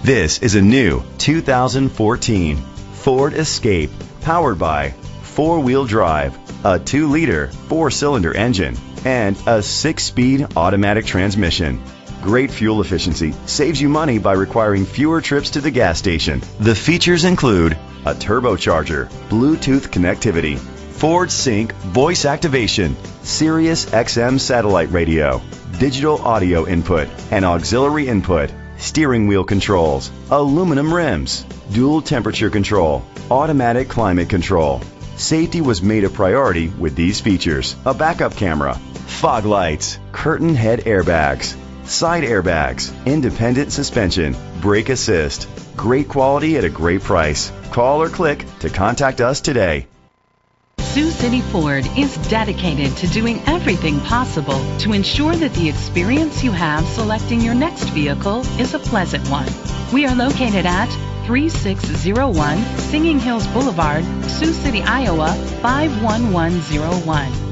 This is a new 2014 Ford Escape, powered by four-wheel drive, a 2-liter 4-cylinder engine, and a 6-speed automatic transmission. Great fuel efficiency saves you money by requiring fewer trips to the gas station. The features include a turbocharger, Bluetooth connectivity, Ford Sync voice activation, Sirius XM satellite radio, digital audio input and auxiliary input, steering wheel controls, aluminum rims, dual temperature control, automatic climate control. Safety was made a priority with these features: a backup camera, fog lights, curtain head airbags, side airbags, independent suspension, brake assist. Great quality at a great price. Call or click to contact us today. Sioux City Ford is dedicated to doing everything possible to ensure that the experience you have selecting your next vehicle is a pleasant one. We are located at 3601 Singing Hills Boulevard, Sioux City, Iowa 51101.